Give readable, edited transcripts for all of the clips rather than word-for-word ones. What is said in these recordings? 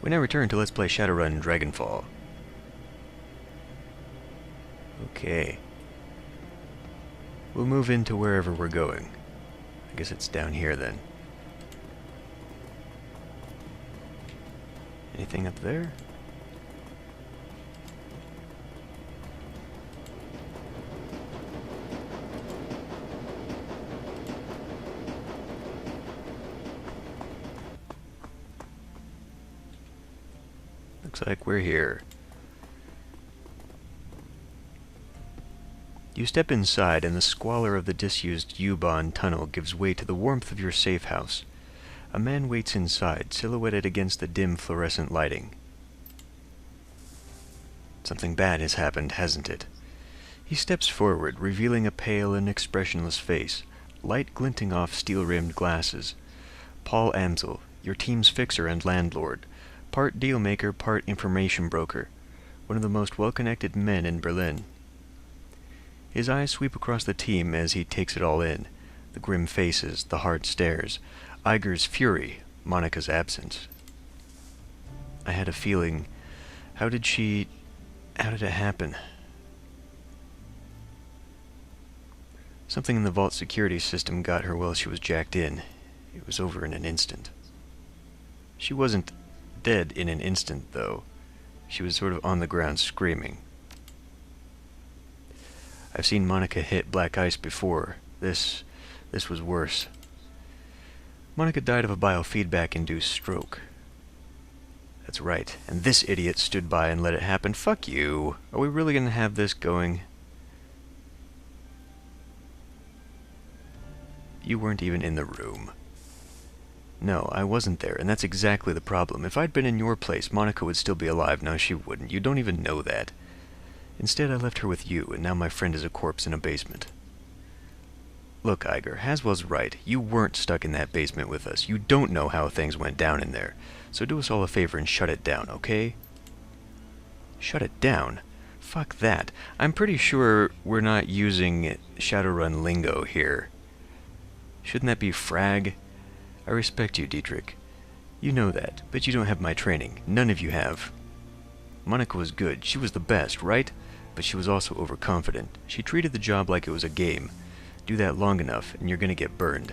We now return to Let's Play Shadowrun Dragonfall. Okay. We'll move into wherever we're going. I guess it's down here then. Anything up there? Looks like we're here. You step inside, and the squalor of the disused U-Bahn tunnel gives way to the warmth of your safe house. A man waits inside, silhouetted against the dim fluorescent lighting. Something bad has happened, hasn't it? He steps forward, revealing a pale and expressionless face, light glinting off steel-rimmed glasses. Paul Amsel, your team's fixer and landlord, part dealmaker, part information broker, one of the most well-connected men in Berlin. His eyes sweep across the team as he takes it all in, the grim faces, the hard stares, Iger's fury, Monica's absence. I had a feeling. How did it happen? Something in the vault security system got her while she was jacked in. It was over in an instant. She wasn't dead in an instant, though. She was sort of on the ground screaming. I've seen Monica hit black ice before. This was worse. Monica died of a biofeedback-induced stroke. That's right, and this idiot stood by and let it happen. Fuck you. Are we really gonna have this going? You weren't even in the room. No, I wasn't there, and that's exactly the problem. If I'd been in your place, Monica would still be alive. No, she wouldn't. You don't even know that. Instead, I left her with you, and now my friend is a corpse in a basement. Look, Iger, Haswell's right. You weren't stuck in that basement with us. You don't know how things went down in there. So do us all a favor and shut it down, okay? Shut it down? Fuck that. I'm pretty sure we're not using Shadowrun lingo here. Shouldn't that be frag? I respect you, Dietrich. You know that, but you don't have my training. None of you have. Monica was good. She was the best, right? But she was also overconfident. She treated the job like it was a game. Do that long enough, and you're gonna get burned.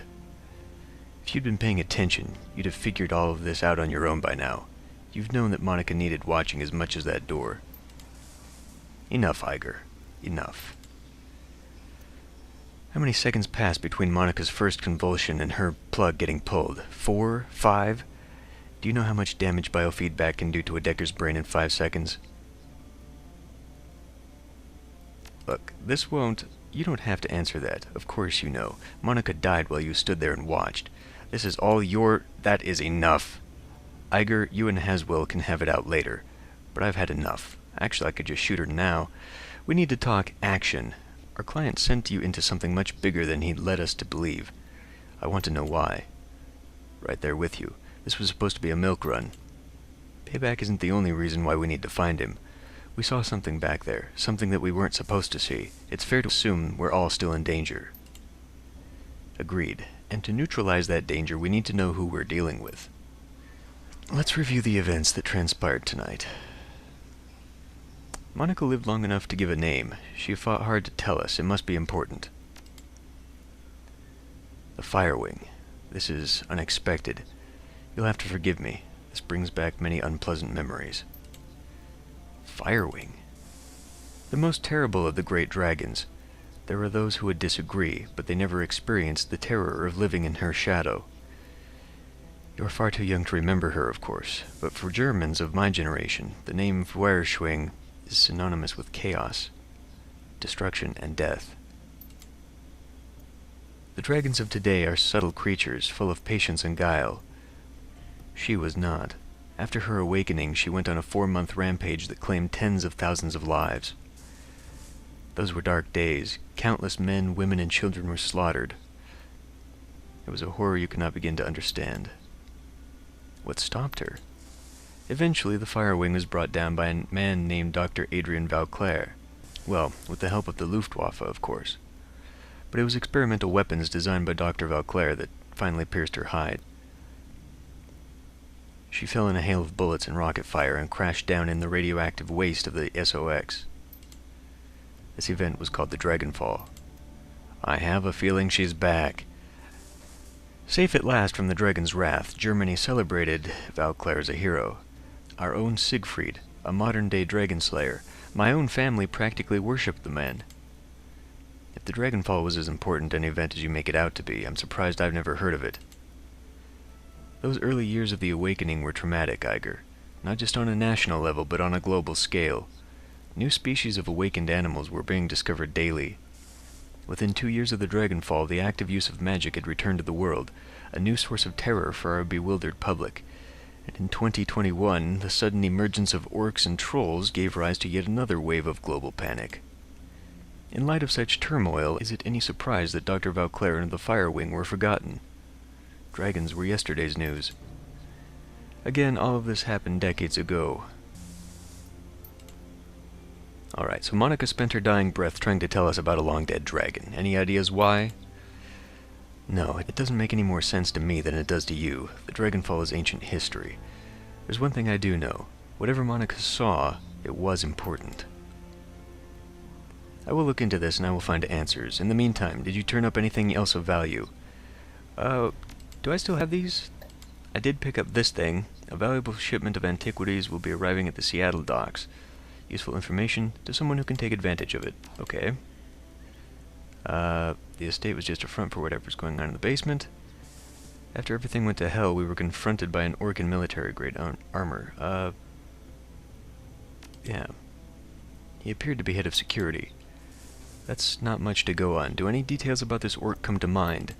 If you'd been paying attention, you'd have figured all of this out on your own by now. You've known that Monica needed watching as much as that door. Enough, Iger. Enough. How many seconds passed between Monica's first convulsion and her plug getting pulled? 4? 5? Do you know how much damage biofeedback can do to a Decker's brain in 5 seconds? Look, this won't... You don't have to answer that. Of course you know. Monica died while you stood there and watched. This is all your... That is enough. Iger, you and Haswell can have it out later. But I've had enough. Actually, I could just shoot her now. We need to talk action. Our client sent you into something much bigger than he'd led us to believe. I want to know why. Right there with you. This was supposed to be a milk run. Payback isn't the only reason why we need to find him. We saw something back there, something that we weren't supposed to see. It's fair to assume we're all still in danger. Agreed. And to neutralize that danger, we need to know who we're dealing with. Let's review the events that transpired tonight. Monica lived long enough to give a name. She fought hard to tell us. It must be important. The Firewing. This is unexpected. You'll have to forgive me. This brings back many unpleasant memories. Firewing? The most terrible of the great dragons. There are those who would disagree, but they never experienced the terror of living in her shadow. You're far too young to remember her, of course, but for Germans of my generation, the name Feuerschwing is synonymous with chaos, destruction, and death. The dragons of today are subtle creatures, full of patience and guile. She was not. After her awakening, she went on a 4-month rampage that claimed tens of thousands of lives. Those were dark days. Countless men, women, and children were slaughtered. It was a horror you cannot begin to understand. What stopped her? Eventually, the Firewing was brought down by a man named Dr. Adrian Valclair. Well, with the help of the Luftwaffe, of course. But it was experimental weapons designed by Dr. Valclair that finally pierced her hide. She fell in a hail of bullets and rocket fire and crashed down in the radioactive waste of the SOX. This event was called the Dragonfall. I have a feeling she's back. Safe at last from the dragon's wrath, Germany celebrated Valclair as a hero. Our own Siegfried, a modern-day dragon slayer. My own family practically worshipped the man. If the Dragonfall was as important an event as you make it out to be, I'm surprised I've never heard of it. Those early years of the awakening were traumatic, Iger. Not just on a national level, but on a global scale. New species of awakened animals were being discovered daily. Within 2 years of the Dragonfall, the active use of magic had returned to the world, a new source of terror for our bewildered public. And in 2021, the sudden emergence of orcs and trolls gave rise to yet another wave of global panic. In light of such turmoil, is it any surprise that Dr. Valclair and the Fire Wing were forgotten? Dragons were yesterday's news. Again, all of this happened decades ago. Alright, so Monica spent her dying breath trying to tell us about a long-dead dragon. Any ideas why? No, it doesn't make any more sense to me than it does to you. The Dragonfall is ancient history. There's one thing I do know. Whatever Monica saw, it was important. I will look into this and I will find answers. In the meantime, did you turn up anything else of value? Do I still have these? I did pick up this thing. A valuable shipment of antiquities will be arriving at the Seattle docks. Useful information to someone who can take advantage of it. Okay. The estate was just a front for whatever's going on in the basement. After everything went to hell, we were confronted by an orc in military-grade armor. Yeah. He appeared to be head of security. That's not much to go on. Do any details about this orc come to mind?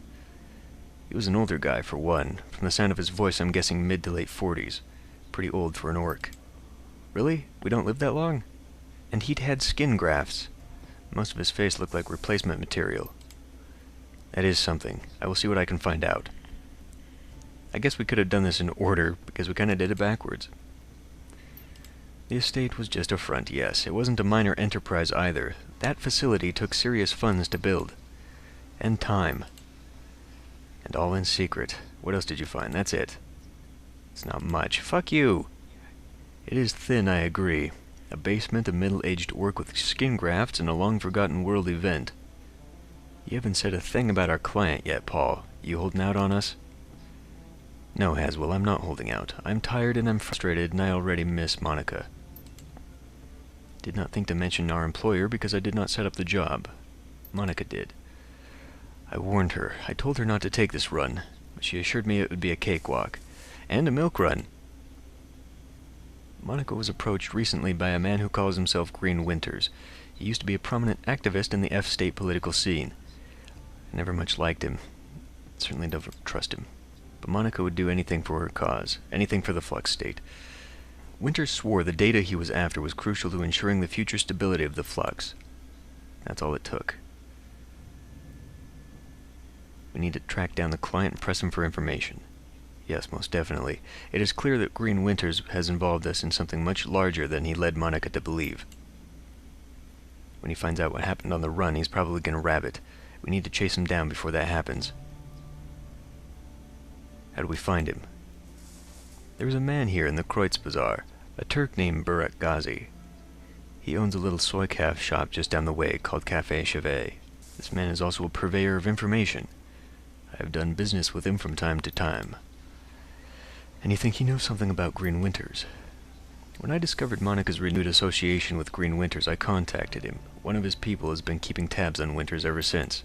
He was an older guy, for one. From the sound of his voice, I'm guessing mid to late 40s. Pretty old for an orc. Really? We don't live that long? And he'd had skin grafts. Most of his face looked like replacement material. That is something. I will see what I can find out. I guess we could have done this in order, because we kind of did it backwards. The estate was just a front, yes. It wasn't a minor enterprise either. That facility took serious funds to build. And time. And all in secret. What else did you find? That's it. It's not much. Fuck you! It is thin, I agree. A basement, a middle-aged orc with skin grafts, and a long-forgotten world event. You haven't said a thing about our client yet, Paul. You holding out on us? No, Haswell, I'm not holding out. I'm tired and I'm frustrated, and I already miss Monica. Did not think to mention our employer because I did not set up the job. Monica did. I warned her. I told her not to take this run, but she assured me it would be a cakewalk. And a milk run. Monica was approached recently by a man who calls himself Green Winters. He used to be a prominent activist in the F-state political scene. I never much liked him. Certainly don't trust him. But Monica would do anything for her cause, anything for the Flux state. Winters swore the data he was after was crucial to ensuring the future stability of the Flux. That's all it took. We need to track down the client and press him for information. Yes, most definitely. It is clear that Green Winters has involved us in something much larger than he led Monica to believe. When he finds out what happened on the run, he's probably going to rabbit. We need to chase him down before that happens. How do we find him? There was a man here in the Kreutz Bazaar, a Turk named Burak Ghazi. He owns a little soy calf shop just down the way called Café Chevet. This man is also a purveyor of information. I have done business with him from time to time. And you think he knows something about Green Winters? When I discovered Monica's renewed association with Green Winters, I contacted him. One of his people has been keeping tabs on Winters ever since.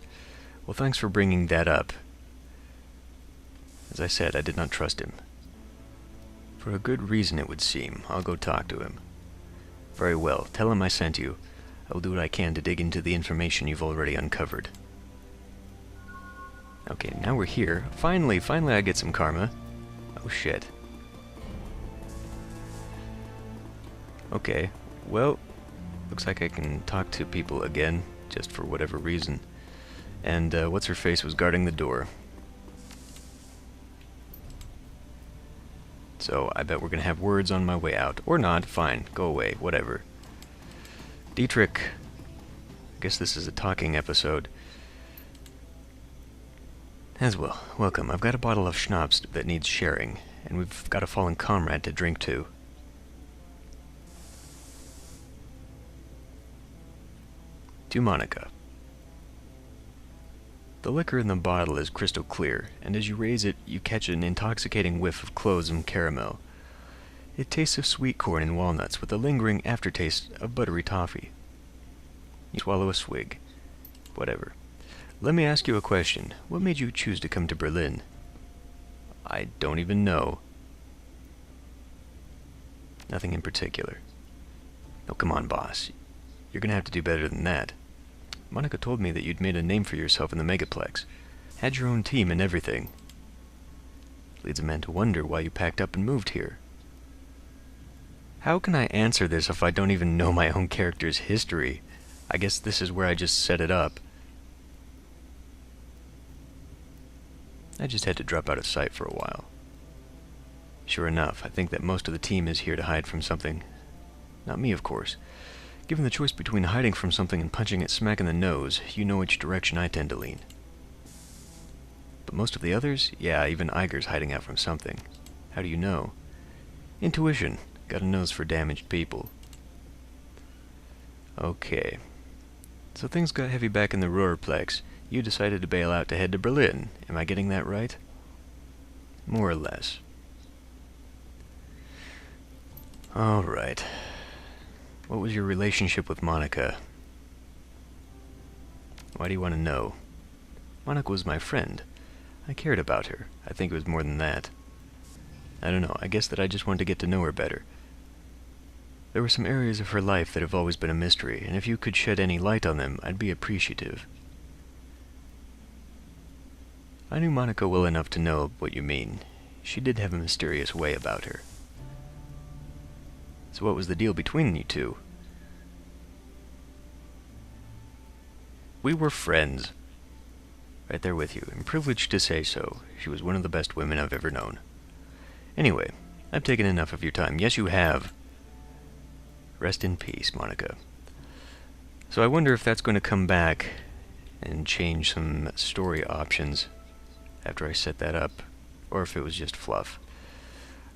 Well, thanks for bringing that up. As I said, I did not trust him. For a good reason, it would seem. I'll go talk to him. Very well. Tell him I sent you. I will do what I can to dig into the information you've already uncovered. Okay, now we're here. Finally I get some karma. Oh shit. Okay, well, looks like I can talk to people again, just for whatever reason. And what's-her-face was guarding the door. So I bet we're gonna have words on my way out. Or not, fine, go away, whatever. Dietrich. I guess this is a talking episode. Haswell, welcome. I've got a bottle of schnapps that needs sharing. and we've got a fallen comrade to drink to. To Monica. The liquor in the bottle is crystal clear, and as you raise it, you catch an intoxicating whiff of cloves and caramel. It tastes of sweet corn and walnuts with a lingering aftertaste of buttery toffee. You swallow a swig. Whatever. Let me ask you a question. What made you choose to come to Berlin? I don't even know. Nothing in particular. Oh, come on, boss. You're gonna have to do better than that. Monica told me that you'd made a name for yourself in the Megaplex. Had your own team and everything. Leads a man to wonder why you packed up and moved here. How can I answer this if I don't even know my own character's history? I guess this is where I just set it up. I just had to drop out of sight for a while. Sure enough, I think that most of the team is here to hide from something. Not me, of course. Given the choice between hiding from something and punching it smack in the nose, you know which direction I tend to lean. But most of the others? Yeah, even Iger's hiding out from something. How do you know? Intuition. Got a nose for damaged people. Okay. So things got heavy back in the Ruhrplex. You decided to bail out to head to Berlin. Am I getting that right? More or less. All right. What was your relationship with Monica? Why do you want to know? Monica was my friend. I cared about her. I think it was more than that. I don't know. I guess that I just wanted to get to know her better. There were some areas of her life that have always been a mystery, and if you could shed any light on them, I'd be appreciative. I knew Monica well enough to know what you mean. She did have a mysterious way about her. So what was the deal between you two? We were friends. Right there with you. I'm privileged to say so. She was one of the best women I've ever known. Anyway, I've taken enough of your time. Yes, you have. Rest in peace, Monica. So I wonder if that's going to come back and change some story options after I set that up, or if it was just fluff.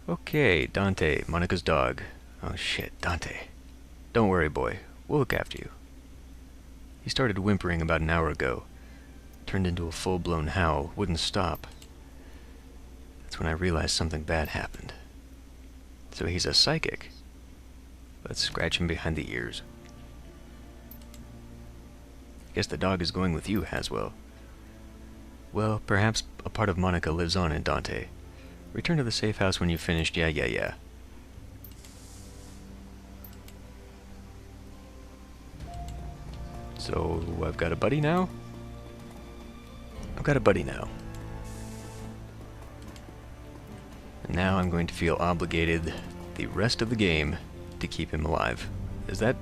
Okay, Dante, Monica's dog. Oh shit, Dante. Don't worry, boy. We'll look after you. He started whimpering about an hour ago. Turned into a full-blown howl. Wouldn't stop. That's when I realized something bad happened. So he's a psychic. Let's scratch him behind the ears. Guess the dog is going with you, Haswell. Well, perhaps a part of Monica lives on in Dante. Return to the safe house when you've finished. Yeah. So, I've got a buddy now? I've got a buddy now. And now I'm going to feel obligated the rest of the game to keep him alive. Is that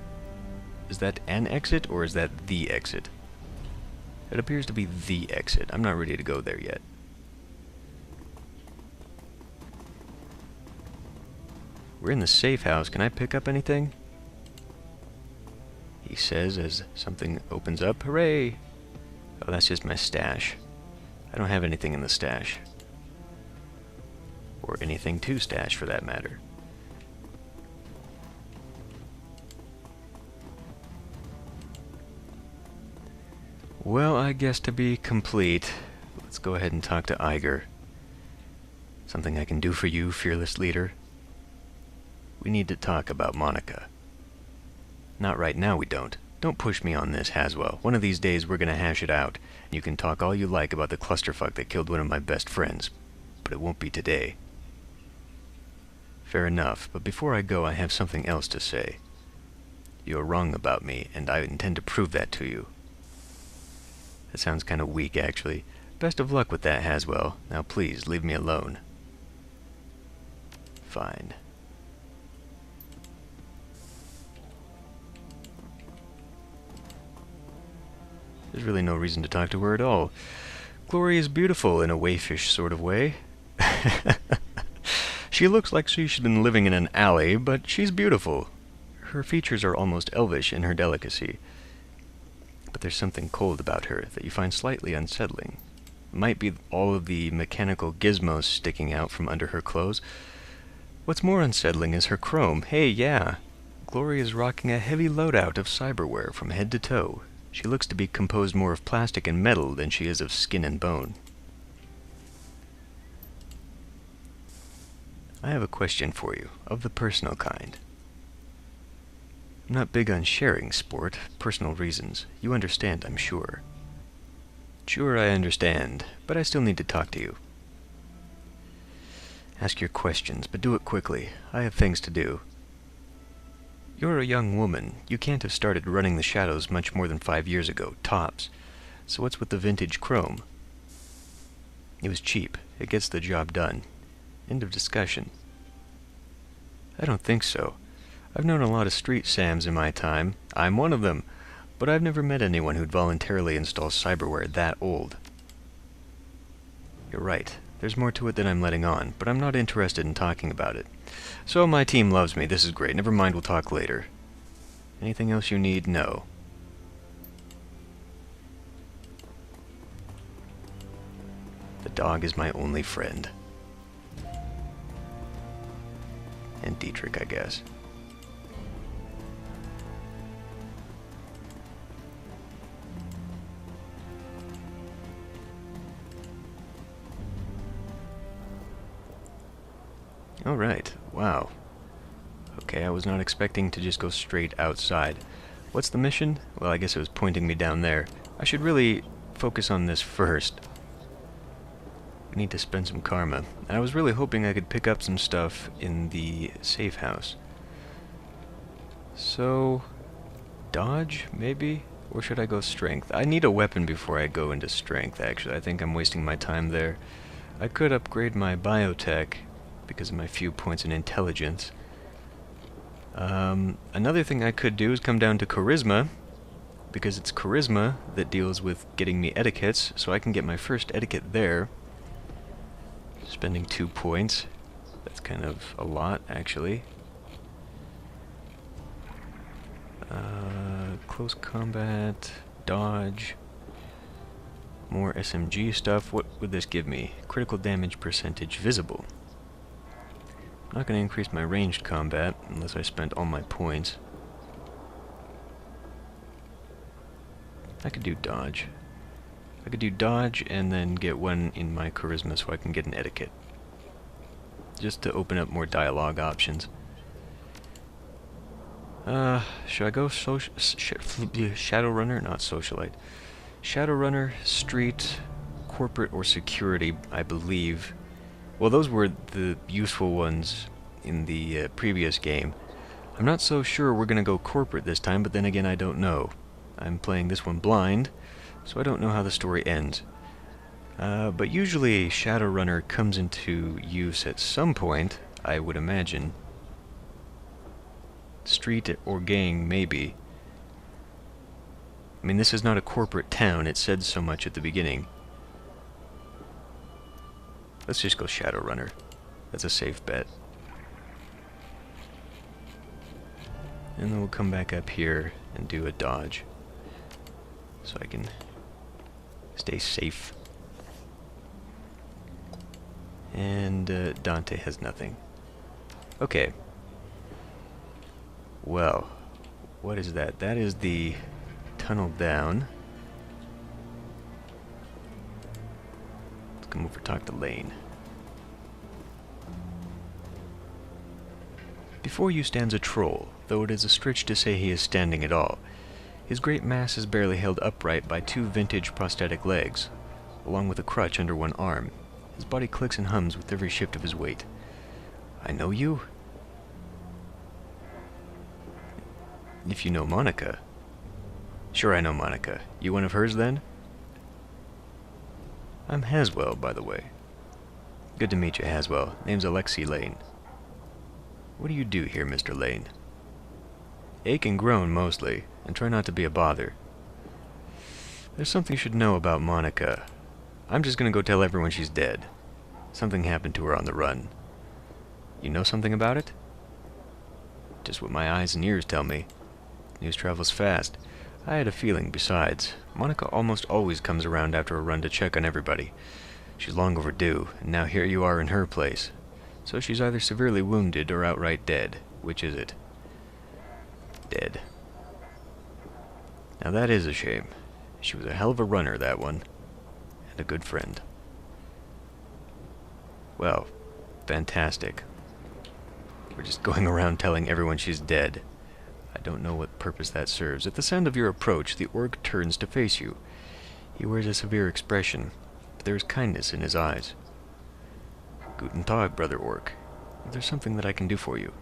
an exit, or is that the exit? It appears to be the exit. I'm not ready to go there yet. We're in the safe house. Can I pick up anything? He says as something opens up. Hooray! Oh, that's just my stash. I don't have anything in the stash. Or anything to stash, for that matter. Well, I guess to be complete, let's go ahead and talk to Iger. Something I can do for you, fearless leader? We need to talk about Monica. Not right now, we don't. Don't push me on this, Haswell. One of these days we're gonna hash it out. You can talk all you like about the clusterfuck that killed one of my best friends, but it won't be today. Fair enough, but before I go, I have something else to say. You're wrong about me, and I intend to prove that to you. That sounds kind of weak, actually. Best of luck with that, Haswell. Now please, leave me alone. Fine. There's really no reason to talk to her at all. Glory is beautiful in a waifish sort of way. She looks like she should have been living in an alley, but she's beautiful. Her features are almost elvish in her delicacy. But there's something cold about her that you find slightly unsettling. Might be all of the mechanical gizmos sticking out from under her clothes. What's more unsettling is her chrome. Hey, yeah. Glory is rocking a heavy loadout of cyberware from head to toe. She looks to be composed more of plastic and metal than she is of skin and bone. I have a question for you, of the personal kind. I'm not big on sharing, sport. Personal reasons. You understand, I'm sure. Sure, I understand, but I still need to talk to you. Ask your questions, but do it quickly. I have things to do. You're a young woman. You can't have started running the shadows much more than 5 years ago, tops. So what's with the vintage chrome? It was cheap. It gets the job done. End of discussion. I don't think so. I've known a lot of street Sams in my time. I'm one of them. But I've never met anyone who'd voluntarily install cyberware that old. You're right. There's more to it than I'm letting on, but I'm not interested in talking about it. So my team loves me. This is great. Never mind, we'll talk later. Anything else you need? No. The dog is my only friend. And Dietrich, I guess. Alright, wow. Okay, I was not expecting to just go straight outside. What's the mission? Well, I guess it was pointing me down there. I should really focus on this first. I need to spend some karma. And I was really hoping I could pick up some stuff in the safe house. So, dodge, maybe? Or should I go strength? I need a weapon before I go into strength, actually. I think I'm wasting my time there. I could upgrade my biotech because of my few points in intelligence. Another thing I could do is come down to charisma, because it's charisma that deals with getting me etiquettes, so I can get my first etiquette there. Spending 2 points. That's kind of a lot, actually. Close combat, dodge, more SMG stuff. What would this give me? Critical damage percentage visible. I'm not going to increase my ranged combat unless I spent all my points. I could do dodge. I could do dodge and then get one in my charisma so I can get an etiquette. Just to open up more dialogue options. Should I go Shadowrunner? Not Socialite. Shadowrunner, Street, Corporate, or Security, I believe. Well, those were the useful ones in the previous game. I'm not so sure we're going to go Corporate this time, but then again, I don't know. I'm playing this one blind, so I don't know how the story ends. But usually Shadowrunner comes into use at some point, I would imagine. Street or gang, maybe. I mean, this is not a corporate town, it said so much at the beginning. Let's just go Shadowrunner. That's a safe bet. And then we'll come back up here and do a dodge. So I can stay safe. And Dante has nothing. Okay. Well, what is that? That is the tunnel down. Let's come over and talk to Lane. Before you stands a troll, though it is a stretch to say he is standing at all. His great mass is barely held upright by 2 vintage prosthetic legs, along with a crutch under one arm. His body clicks and hums with every shift of his weight. I know you? If you know Monica. Sure, I know Monica. You one of hers, then? I'm Haswell, by the way. Good to meet you, Haswell. Name's Alexei Lane. What do you do here, Mr. Lane? Ache and groan, mostly, and try not to be a bother. There's something you should know about Monica. I'm just gonna go tell everyone she's dead. Something happened to her on the run. You know something about it? Just what my eyes and ears tell me. News travels fast. I had a feeling besides. Monica almost always comes around after a run to check on everybody. She's long overdue, and now here you are in her place. So she's either severely wounded or outright dead. Which is it? Dead. Now that is a shame. She was a hell of a runner, that one. And a good friend. Well, fantastic. We're just going around telling everyone she's dead. I don't know what purpose that serves. At the sound of your approach, the orc turns to face you. He wears a severe expression, but there is kindness in his eyes. Guten Tag, brother orc. There's something that I can do for you.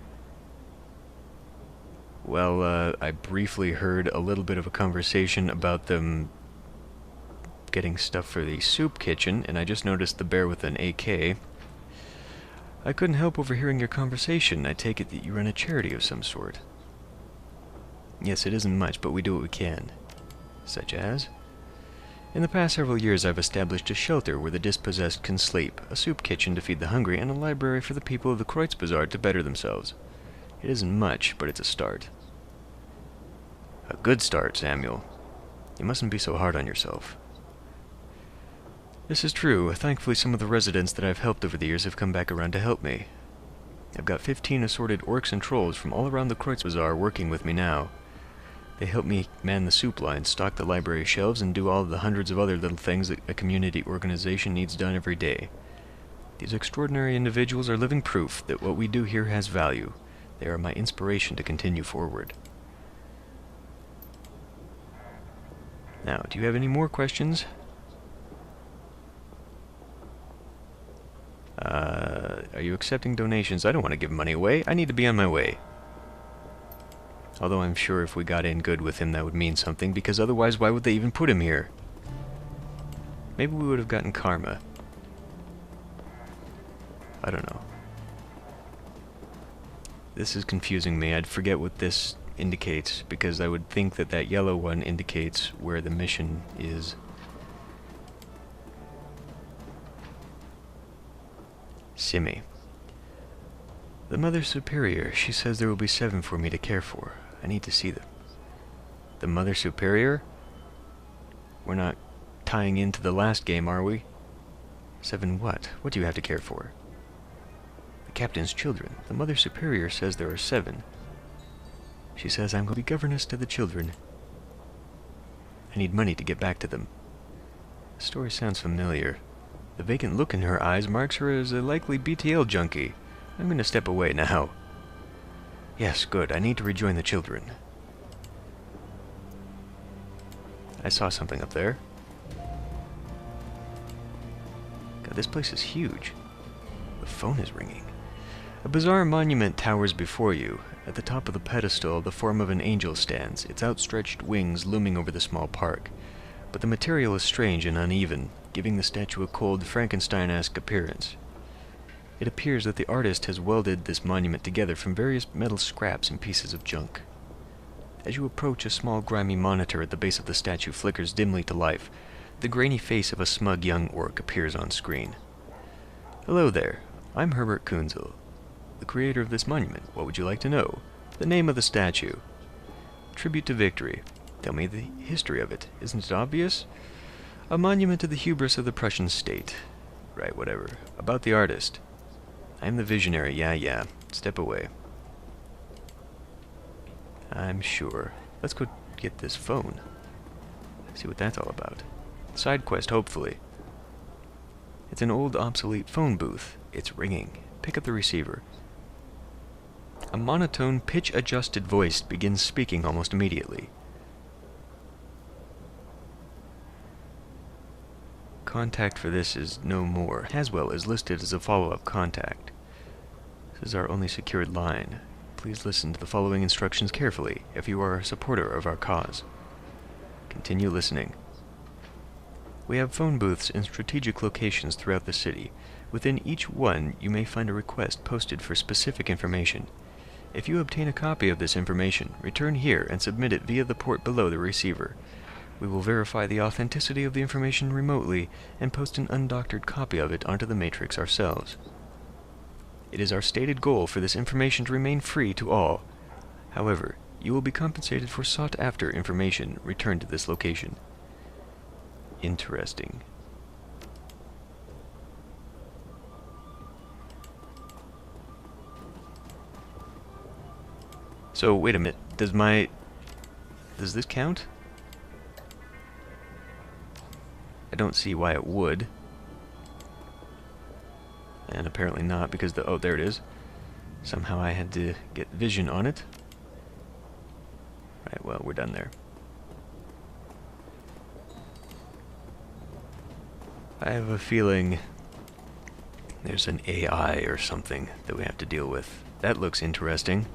Well, I briefly heard a little bit of a conversation about them getting stuff for the soup kitchen, and I just noticed the bear with an AK. I couldn't help overhearing your conversation. I take it that you run a charity of some sort. Yes, it isn't much, but we do what we can. Such as? In the past several years, I've established a shelter where the dispossessed can sleep, a soup kitchen to feed the hungry, and a library for the people of the Kreuzbazaar to better themselves. It isn't much, but it's a start. A good start, Samuel. You mustn't be so hard on yourself. This is true. Thankfully, some of the residents that I've helped over the years have come back around to help me. I've got 15 assorted orcs and trolls from all around the Kreuzbazaar working with me now. They help me man the soup line, stock the library shelves, and do all of the hundreds of other little things that a community organization needs done every day. These extraordinary individuals are living proof that what we do here has value. They are my inspiration to continue forward. Now, do you have any more questions? Are you accepting donations? I don't want to give money away. I need to be on my way. Although I'm sure if we got in good with him that would mean something, because otherwise why would they even put him here? Maybe we would have gotten karma. I don't know. This is confusing me. I'd forget what this indicates, because I would think that that yellow one indicates where the mission is. Simi. The Mother Superior. She says there will be 7 for me to care for. I need to see them. The Mother Superior? We're not tying into the last game, are we? 7 what? What do you have to care for? The captain's children. The Mother Superior says there are 7. She says I'm going to be governess to the children. I need money to get back to them. The story sounds familiar. The vacant look in her eyes marks her as a likely BTL junkie. I'm going to step away now. Yes, good. I need to rejoin the children. I saw something up there. God, this place is huge. The phone is ringing. A bizarre monument towers before you. At the top of the pedestal, the form of an angel stands, its outstretched wings looming over the small park. But the material is strange and uneven, giving the statue a cold, Frankenstein-esque appearance. It appears that the artist has welded this monument together from various metal scraps and pieces of junk. As you approach, a small grimy monitor at the base of the statue flickers dimly to life. The grainy face of a smug young orc appears on screen. Hello there. I'm Herbert Kunzel, the creator of this monument. What would you like to know? The name of the statue. Tribute to victory. Tell me the history of it. Isn't it obvious? A monument to the hubris of the Prussian state. Right, whatever. About the artist. I'm the visionary. Yeah. Step away. I'm sure. Let's go get this phone. See what that's all about. Side quest, hopefully. It's an old, obsolete phone booth. It's ringing. Pick up the receiver. A monotone, pitch-adjusted voice begins speaking almost immediately. Contact for this is no more. Haswell is listed as a follow-up contact. This is our only secured line. Please listen to the following instructions carefully if you are a supporter of our cause. Continue listening. We have phone booths in strategic locations throughout the city. Within each one, you may find a request posted for specific information. If you obtain a copy of this information, return here and submit it via the port below the receiver. We will verify the authenticity of the information remotely and post an undoctored copy of it onto the Matrix ourselves. It is our stated goal for this information to remain free to all. However, You will be compensated for sought-after information returned to this location. Interesting. So, wait a minute. Does this count? I don't see why it would. And apparently not, because oh, there it is. Somehow I had to get vision on it. Right, well, we're done there. I have a feeling there's an AI or something that we have to deal with. That looks interesting.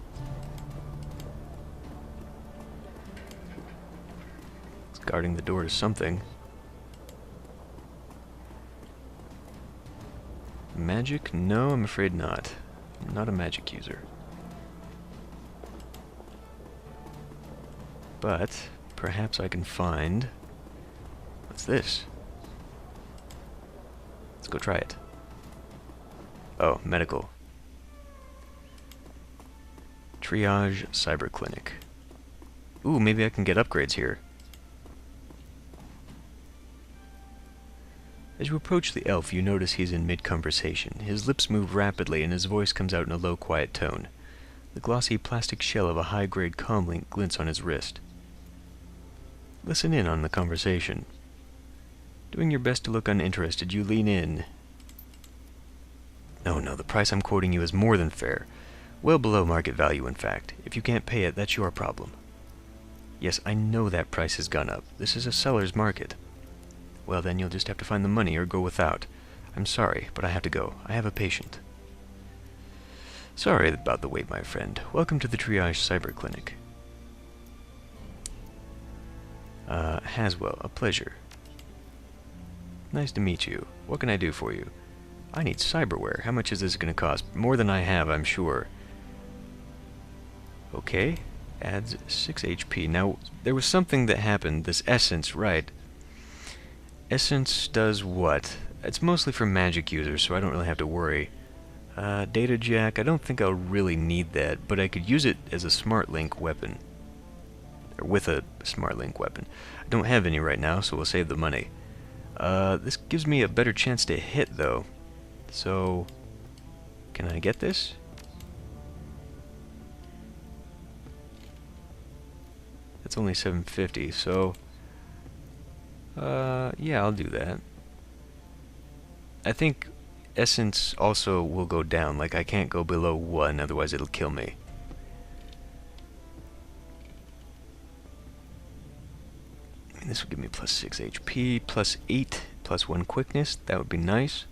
It's guarding the door to something. Magic? No, I'm afraid not. I'm not a magic user. But perhaps I can find... What's this? Let's go try it. Oh, medical. Triage Cyber Clinic. Ooh, maybe I can get upgrades here. As you approach the elf, you notice he's in mid-conversation. His lips move rapidly, and his voice comes out in a low, quiet tone. The glossy plastic shell of a high-grade comlink glints on his wrist. Listen in on the conversation. Doing your best to look uninterested, you lean in. No, the price I'm quoting you is more than fair. Well below market value, in fact. If you can't pay it, that's your problem. Yes, I know that price has gone up. This is a seller's market. Well, then you'll just have to find the money or go without. I'm sorry, but I have to go. I have a patient. Sorry about the wait, my friend. Welcome to the Triage Cyber Clinic. Haswell, a pleasure. Nice to meet you. What can I do for you? I need cyberware. How much is this going to cost? More than I have, I'm sure. Okay. Adds 6 HP. Now, there was something that happened. This essence, right. Essence does what? It's mostly for magic users, so I don't really have to worry. Data jack, I don't think I'll really need that, but I could use it as a smart link weapon. Or with a smart link weapon. I don't have any right now, so we'll save the money. This gives me a better chance to hit, though. So, can I get this? That's only 750, so... yeah, I'll do that. I think essence also will go down. Like, I can't go below 1, otherwise it'll kill me. And this will give me plus 6 HP, plus 8, plus 1 quickness. That would be nice.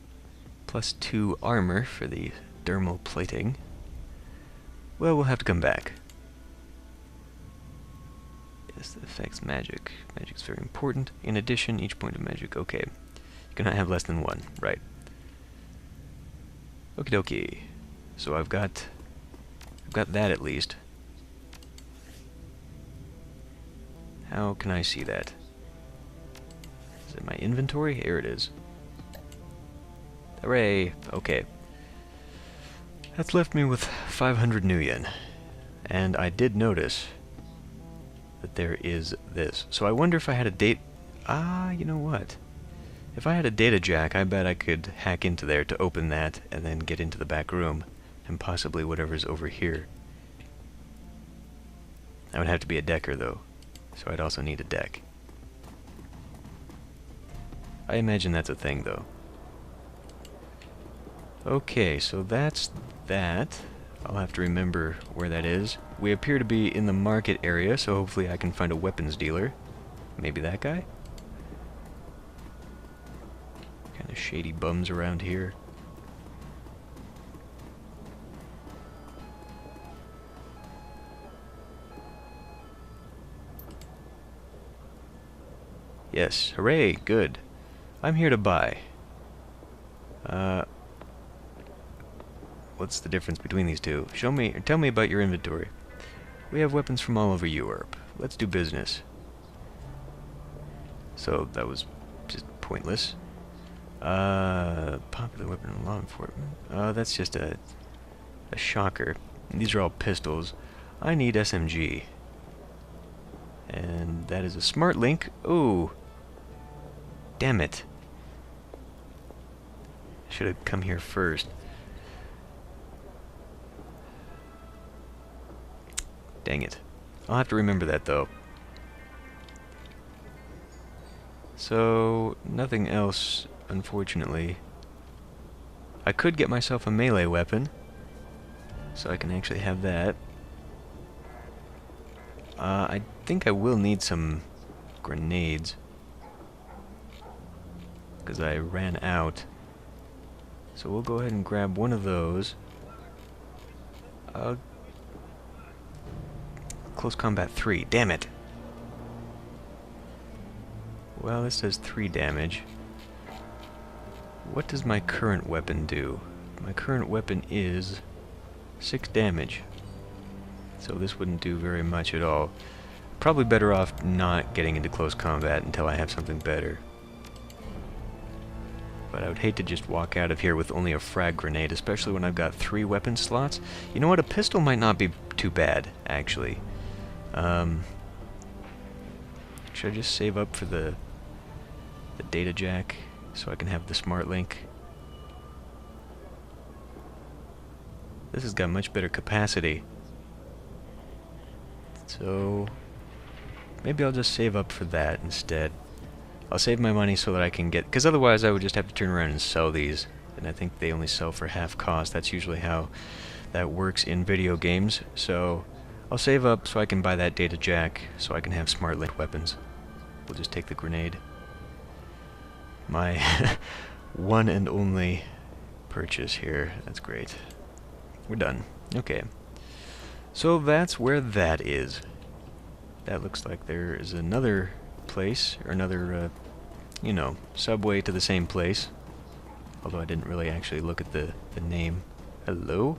Plus 2 armor for the dermal plating. Well, we'll have to come back. Yes, that affects magic. Magic's very important. In addition, each point of magic. Okay. You cannot have less than 1. Right. Okie dokie. So I've got that at least. How can I see that? Is it my inventory? Here it is. Hooray! Okay. That's left me with 500 new yen. And I did notice that there is this. So I wonder if I had a date... you know what? If I had a data jack, I bet I could hack into there to open that and then get into the back room and possibly whatever's over here. I would have to be a decker, though. So I'd also need a deck. I imagine that's a thing, though. Okay, so that's that. I'll have to remember where that is. We appear to be in the market area, so hopefully I can find a weapons dealer. Maybe that guy? Kind of shady bums around here. Yes, hooray, good. I'm here to buy. What's the difference between these two? Show me, or tell me about your inventory. We have weapons from all over Europe. Let's do business. So, that was just pointless. Popular weapon in law enforcement. That's just a shocker. These are all pistols. I need SMG. And that is a smart link. Ooh. Damn it. Should have come here first. Dang it. I'll have to remember that, though. So, nothing else, unfortunately. I could get myself a melee weapon, so I can actually have that. I think I will need some grenades, because I ran out. So we'll go ahead and grab one of those. Close combat 3. Damn it! Well, this does 3 damage. What does my current weapon do? My current weapon is 6 damage. So this wouldn't do very much at all. Probably better off not getting into close combat until I have something better. But I would hate to just walk out of here with only a frag grenade, especially when I've got 3 weapon slots. You know what? A pistol might not be too bad, actually. Should I just save up for the data jack so I can have the smart link? This has got much better capacity. So maybe I'll just save up for that instead. I'll save my money so that I can get... because otherwise I would just have to turn around and sell these. And I think they only sell for half cost. That's usually how that works in video games. So I'll save up so I can buy that data jack so I can have smart link weapons. We'll just take the grenade. My one and only purchase here. That's great. We're done. Okay. So that's where that is. That looks like there is another place, or another, you know, subway to the same place. Although I didn't really actually look at the name. Hello?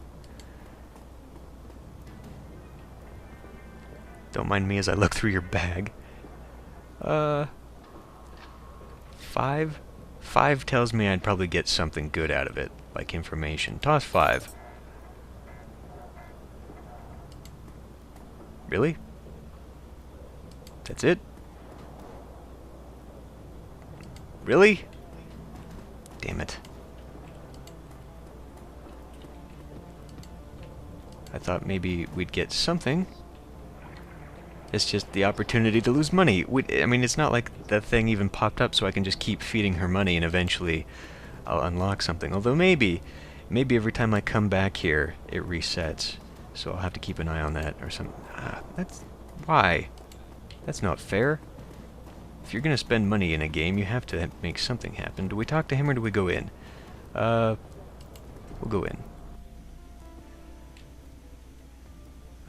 Don't mind me as I look through your bag. 5? 5 tells me I'd probably get something good out of it, like information. Toss 5. Really? That's it? Really? Damn it. I thought maybe we'd get something. It's just the opportunity to lose money. I mean, it's not like that thing even popped up so I can just keep feeding her money and eventually I'll unlock something. Although maybe every time I come back here, it resets. So I'll have to keep an eye on that or something. That's... why? That's not fair. If you're gonna spend money in a game, you have to make something happen. Do we talk to him or do we go in? We'll go in.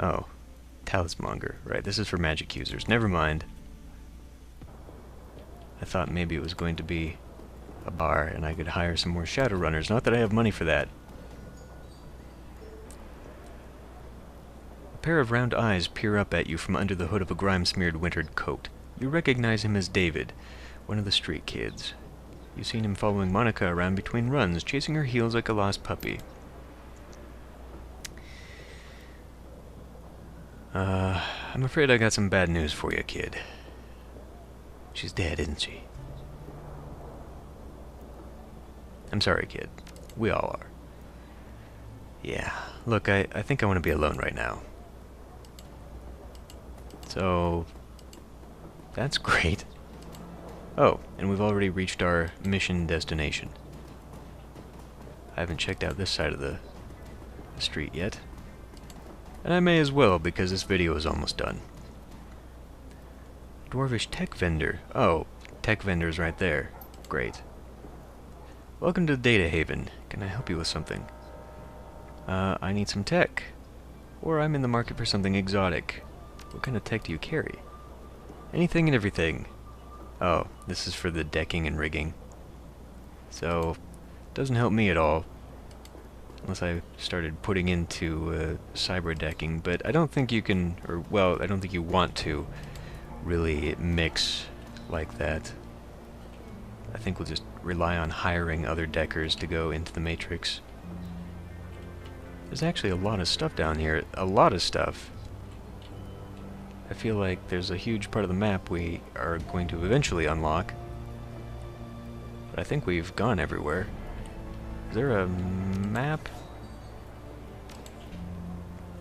Oh. Talismonger. Right, this is for magic users. Never mind. I thought maybe it was going to be a bar and I could hire some more Shadowrunners. Not that I have money for that. A pair of round eyes peer up at you from under the hood of a grime-smeared wintered coat. You recognize him as David, one of the street kids. You've seen him following Monica around between runs, chasing her heels like a lost puppy. I'm afraid I got some bad news for you, kid. She's dead, isn't she? I'm sorry, kid. We all are. Yeah. Look, I think I want to be alone right now. So... that's great. Oh, and we've already reached our mission destination. I haven't checked out this side of the street yet. And I may as well, because this video is almost done. Dwarvish tech vendor. Oh, tech vendor's right there. Great. Welcome to Data Haven. Can I help you with something? I need some tech. Or I'm in the market for something exotic. What kind of tech do you carry? Anything and everything. Oh, this is for the decking and rigging. So, doesn't help me at all. Unless I started putting into cyber decking, but I don't think you can, or well, I don't think you want to really mix like that. I think we'll just rely on hiring other deckers to go into the Matrix. There's actually a lot of stuff down here. A lot of stuff. I feel like there's a huge part of the map we are going to eventually unlock. But I think we've gone everywhere. Is there a map?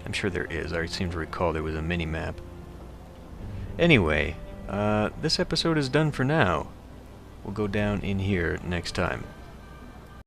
I'm sure there is. I seem to recall there was a mini-map. Anyway, this episode is done for now. We'll go down in here next time.